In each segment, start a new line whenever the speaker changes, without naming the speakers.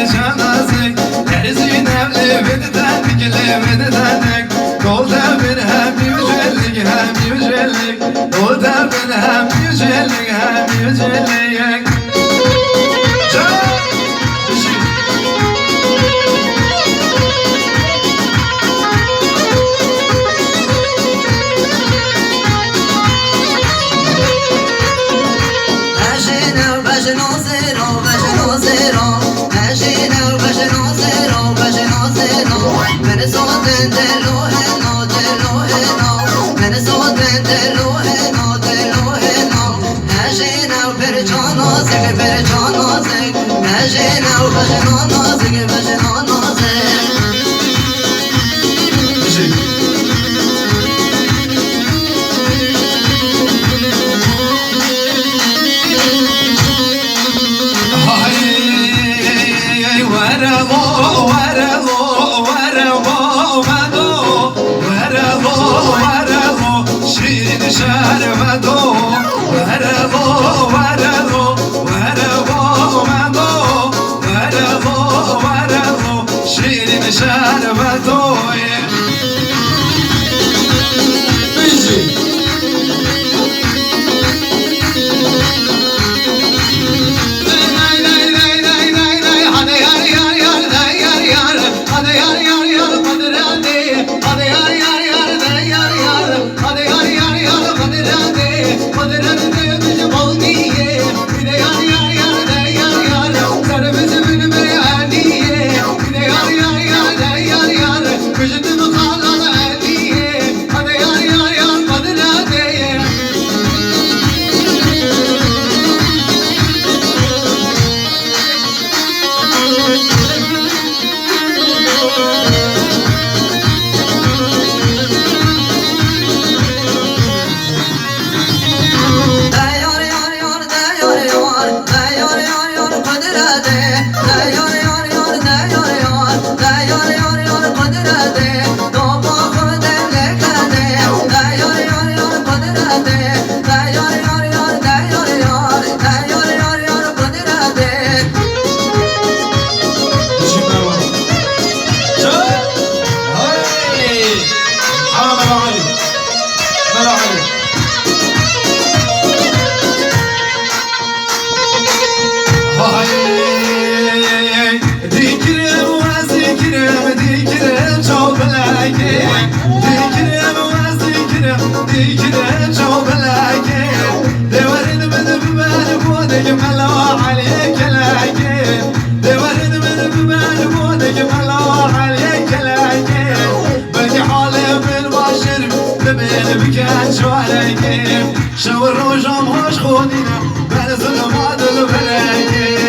جنازك هرزين أبلي بدتانك اللي بدتانك قولها من همي وجلك همي وجلك قولها من همي وجلك همي وجلك شو الرجا مش خونينا بنزل ما دل بلاقي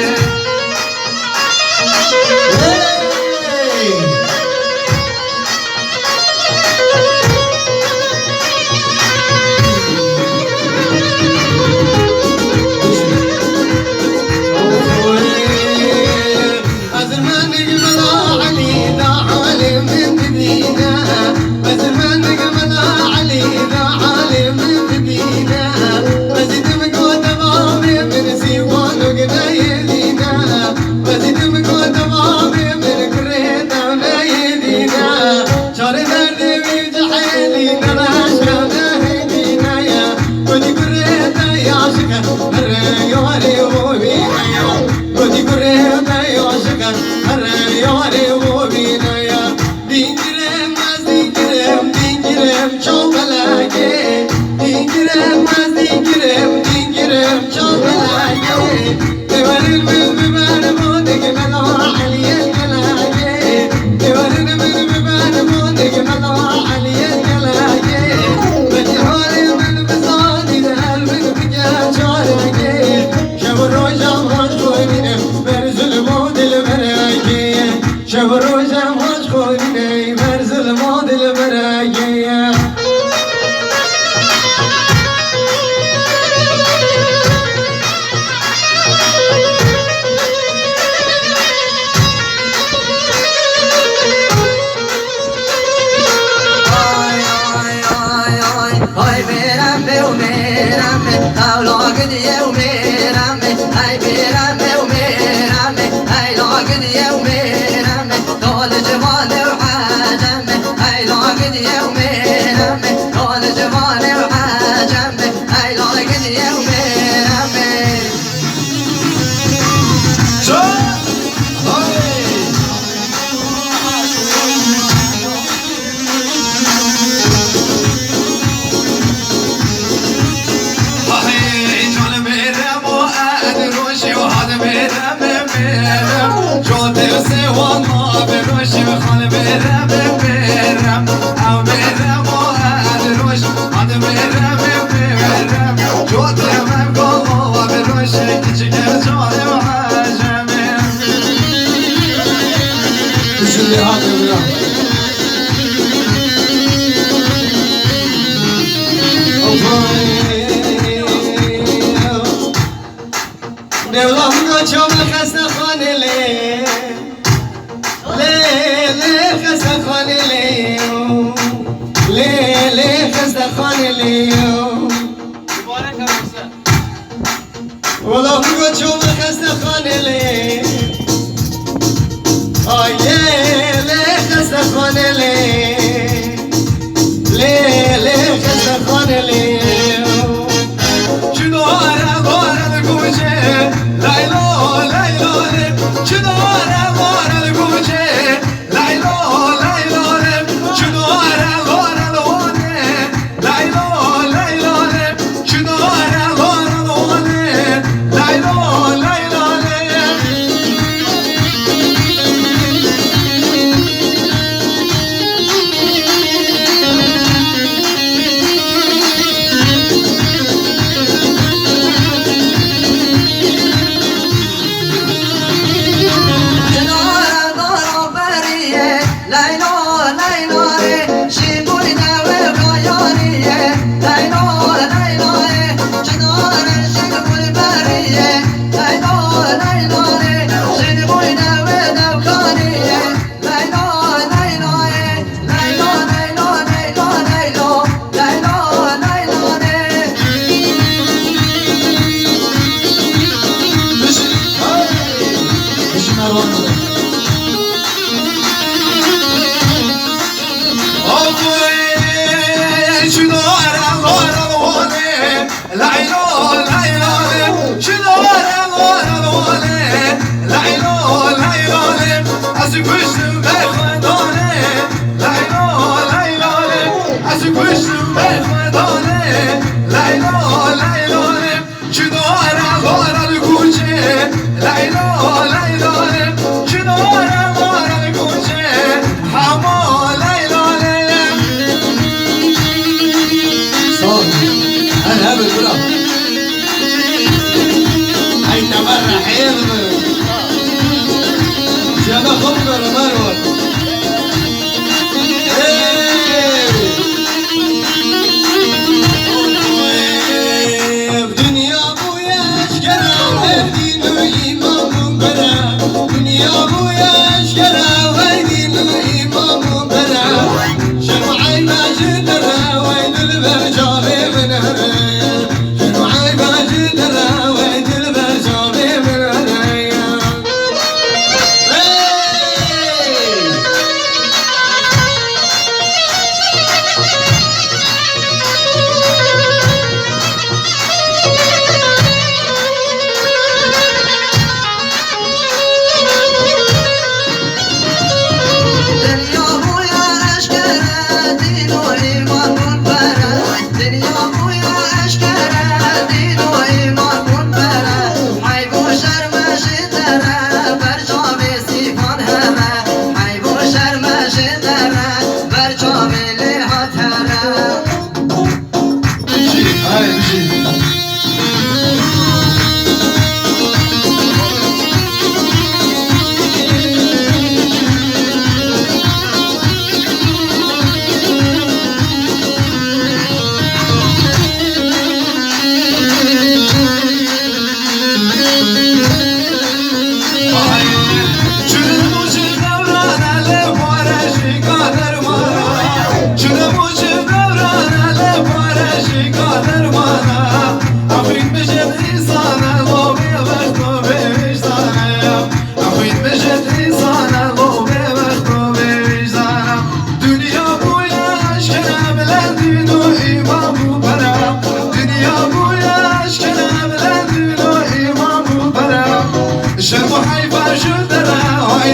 قد يومين طول جمال وعجم هاي لا قد يومين طول جمال وعجم هاي لا قد يومين شو والله بروشي وخال برم برم او برم و ادروش هاد برم برم جوت من قلبا بروشي كچگر جانم عجمه تشوفي هاد برم دولم رو چوب خسته خانه لی خسته خانه لیو لی خسته خانه لیو ولا بگو چوب خسته خانه لی آی لی خسته خانه لی خسته خانه لیو چنو آره بارد گوشه لیلا لیلا چنو آره بارد گوشه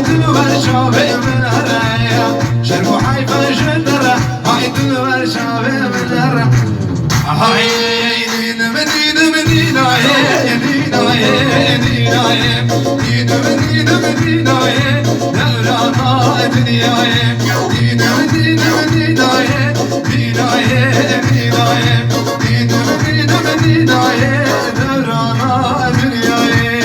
دلبر شابه منره شرق و حیفا جندره های دلبر شابه منره های دینم دینم دینایه دینایه دینایه دینم دینم دینایه دلرانا دنیایه دینم دینم دینایه دینایه دینایه دینم دینم دینایه دلرانا دنیایه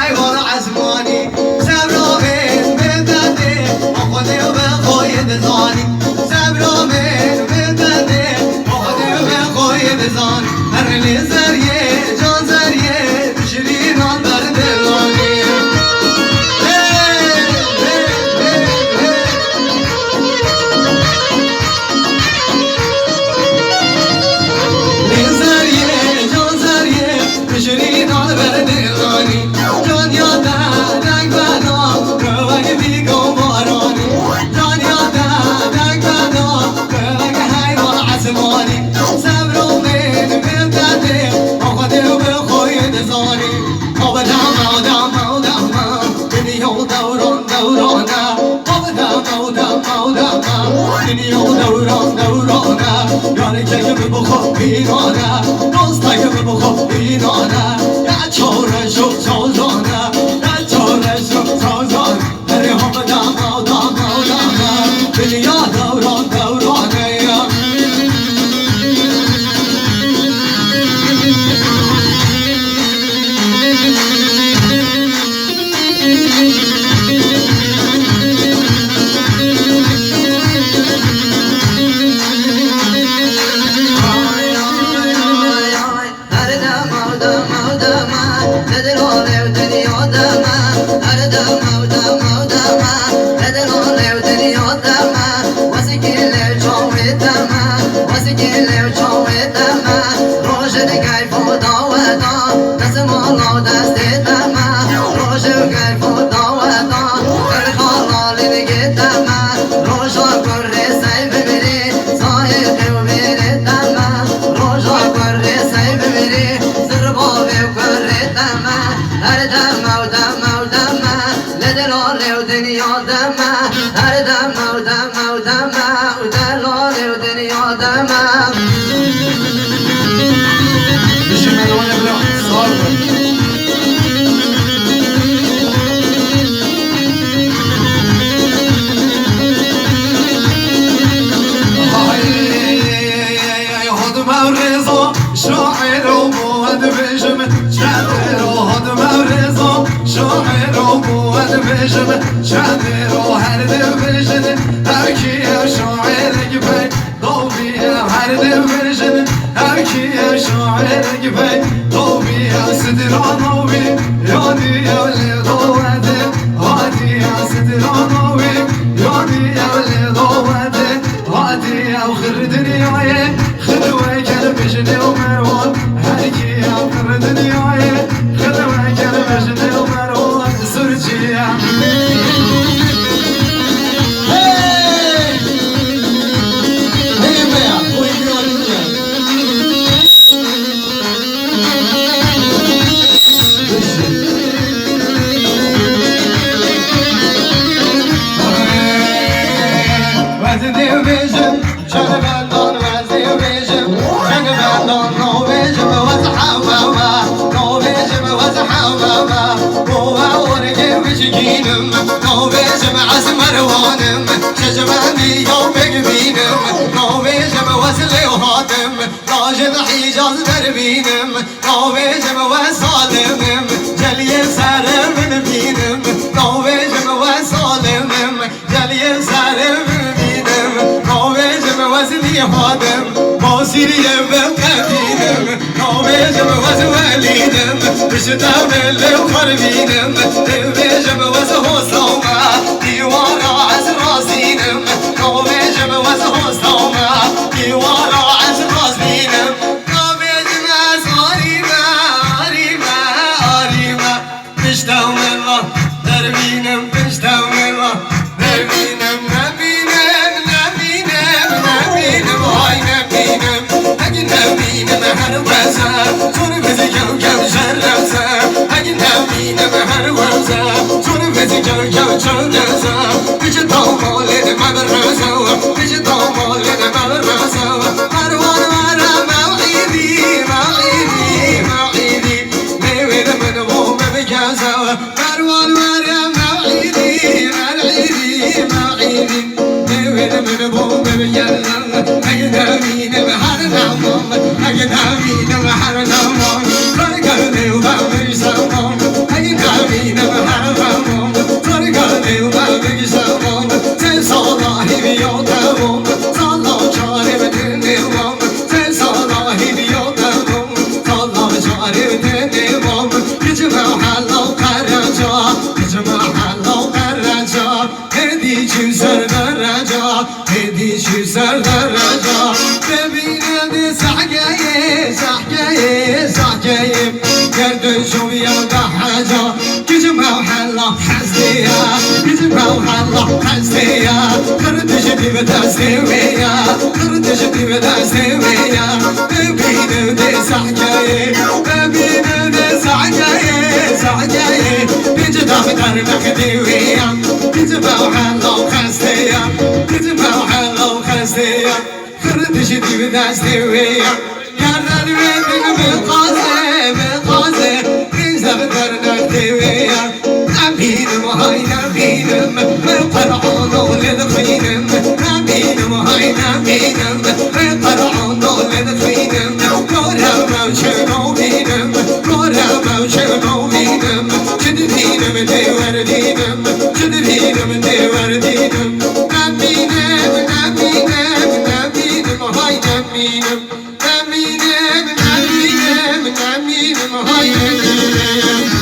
Dünyanın
دورانه دنیا دورانه یاره که بخواب بیرانه دوستا که بخواب بیرانه یا چاره شو سازانه یا چاره شو سازانه هر هم دمه دنیا دورانه شاعر وهر دبجن هاكي شاعر جبي ضوبي هر دبجن هاكي شاعر جبي ضوبي سترانوي يادي يا ضواد هادي سترانوي يادي يا ضواد هادي اخر دنياي خلوه كلبجن ومروان هاكي اخر دنياي خلوه كلبجن ومروان سرجيا نوبيجم عزمر وانم شجماني يوم بينم نوبيجم وصلي وهاتم راجد حجاز دربينم نوبيجم وصالمم جلي سارم بينم نوبيجم وصالمم جلي سارم بينم نوبيجم وصلي وهاتم بوسيري بقدينم نوبيجم وزوالينم بشتام القربينم نوبيجم وزهوسوما ديوارا عزرازينم نوبيجم وزهوسوما ديوارا عزرازينم نوبيجم عزاريما عريما بشتام الله دربينم بشتام الله دربينم نبينم هاي نبينم هاي نبينم هروزا زور بزيكو كم شرزا هاي نبينم هروزا زور بزيكو كم شرزا بجدو مولد مبرزا بجدو مولد مبرزا مروان ورا موعدي ميويد من بوم بجازا مروان ورا موعدي ميويد من بوم بجازا أجنبين بحرنامم أجنبين بحرنامم فرقني وبابي سامم أجنبين بحرنامم فرقني وبابي سامم تسالاه بيوتهم صلوا شارب تنيمم تسالاه بيوتهم صلوا شارب تنيمم يجمع حلو قرجا يجمع حلو قرجا هدي شو سر درجا هدي شو سر درجا ببینم سحکه گردن شویا بحجا گجمع حلا حزدیا گجمع حلا حزدیا خردش دیو دستویا خردش دیو دستویا ببینم سحکه سعدي بجدا بدر مخدوية بجبا وحلو خستية بجبا وحلو خستية خردش دي بدستوية كرر بيتك بالقاسي بالقاسي بجدا بدر مخدوية نبينم هاي نبينم بالقرعون ولد خينم نبينم هاي نبينم بالقرعون ولد خينم نورا موشنو بينم نورا موشنو بينم جدبينم ديور دينم جدبينم ديور دينم نبينم نبينم نبينم هاي نبينم نبينم نبينم نبينم هاي نبينم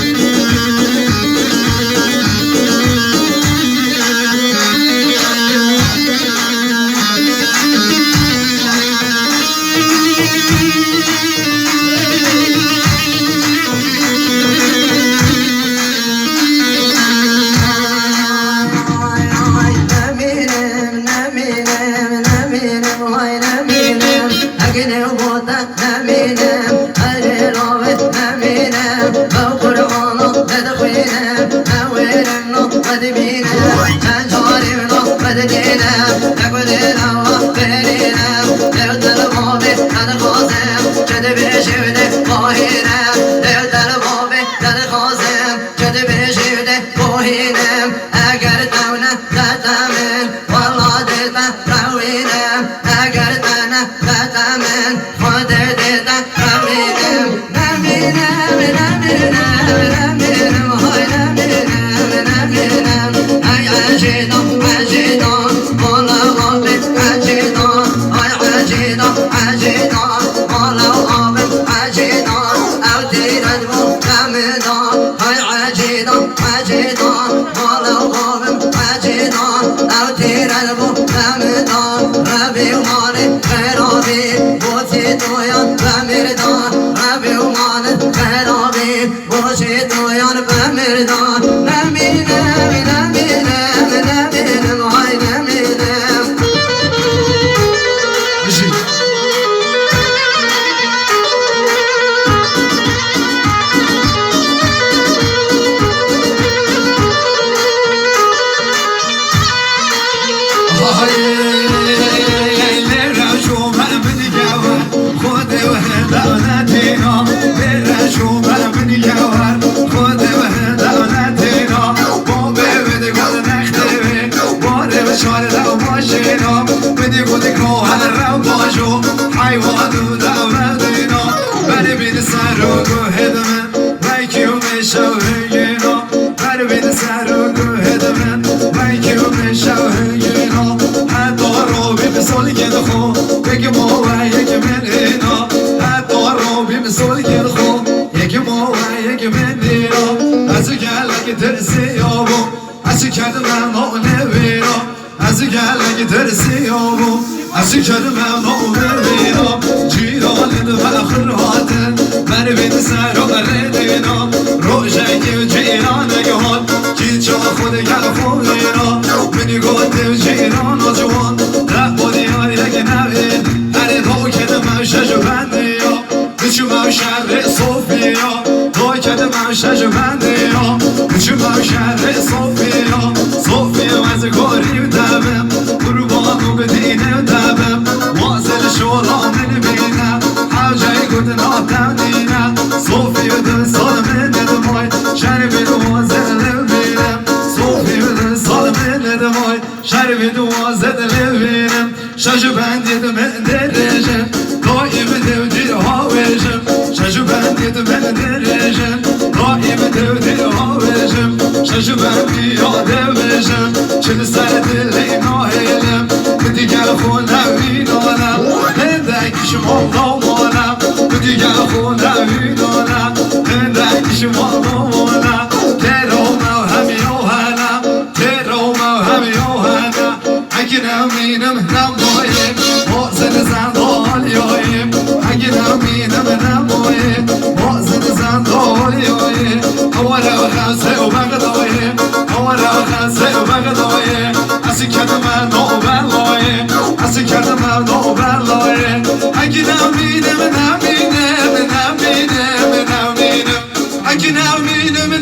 I can now meet him.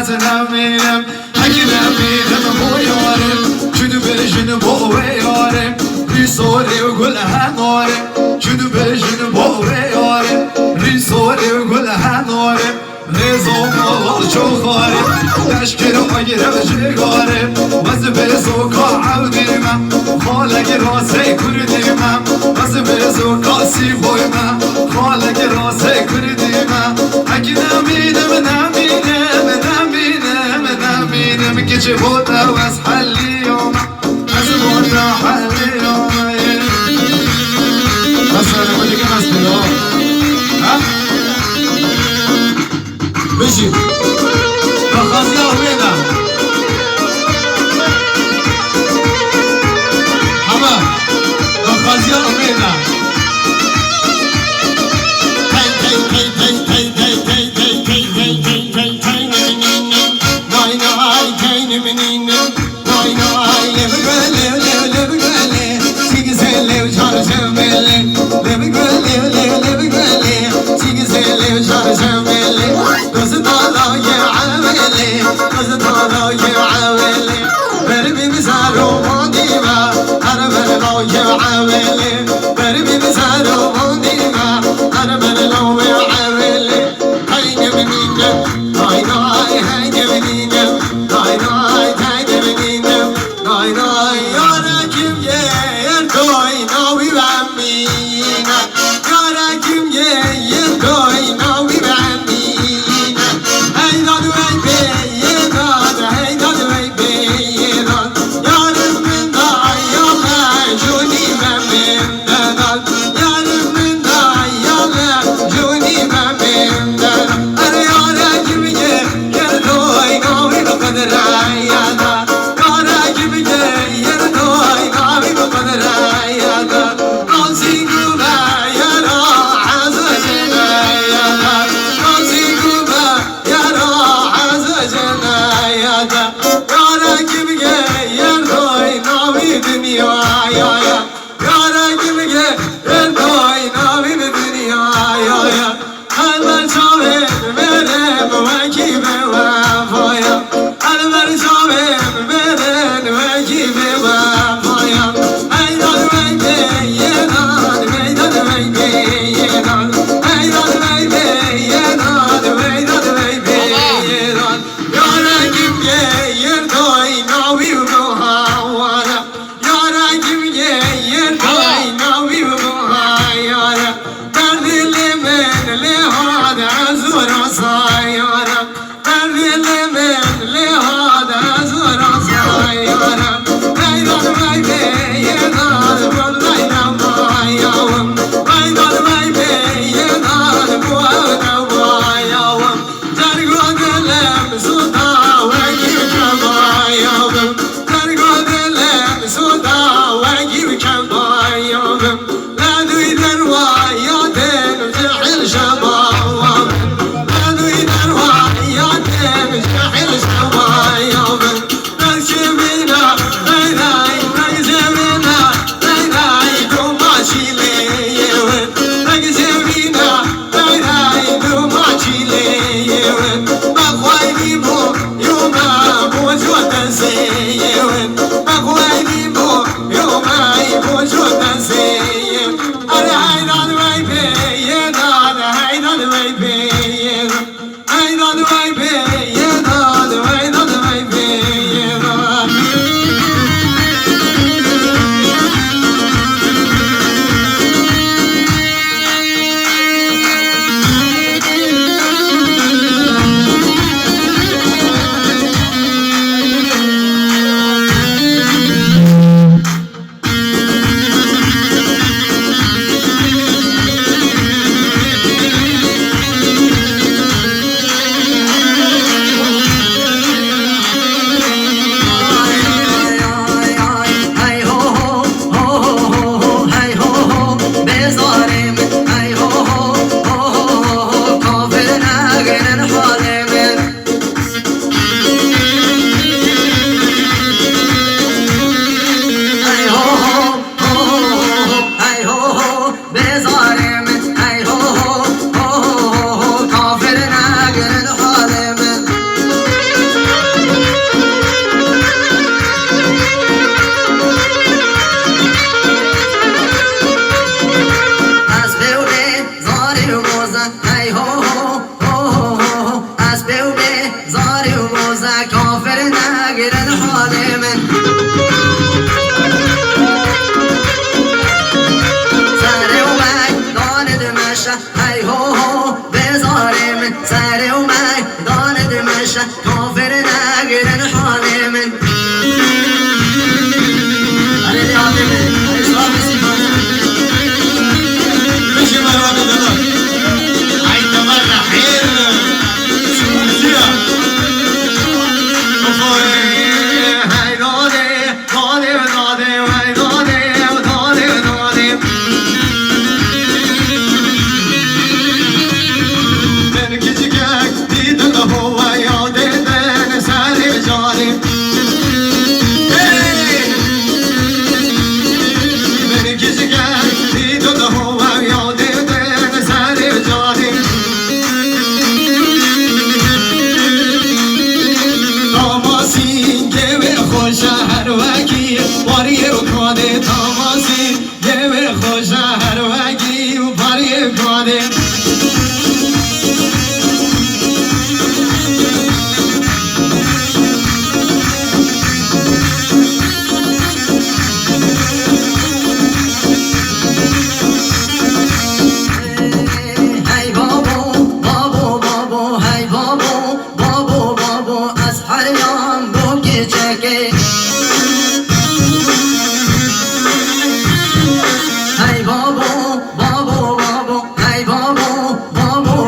دولت نمینم اگه نمینم بو یارم چودو بجن بو یارم ریسوری و گل هنارم چودو بجن بو یارم ریسوری و گل هنارم ریزو مال چو خارم تشکر آگیره و جگارم وز بزو کا عودیمم خالق راسه کردیمم وز بزو کاسی خویمم خالق راسه کردیمم اگه نمینم که چه بوده و از حلی اومم از بوده حلی اومم مثلا ما دیگه مسئله ها بشیم بخوازی امیدم همه بخوازی امیدم
Yeah. کافر نگیرن حال من سر اومد دان دمشه ای هو هو بزار من سر اومد دان دمشه کافر نگیرن حال من علی علی اسلام سیمان
ماشي مروان دادا هاي تمر خير سيا هاي دادي دادي دادي هاي دادي دادي دادي من küçükken dedim hava ya deden seni canım من küçükken dedim hava ya deden seni canım Tamasin geve hoşa her vaki Variye kade tamasin geve hoşa her vaki Variye kade
hey babo babo babo hey babo babo babo از هر یان بو گیچه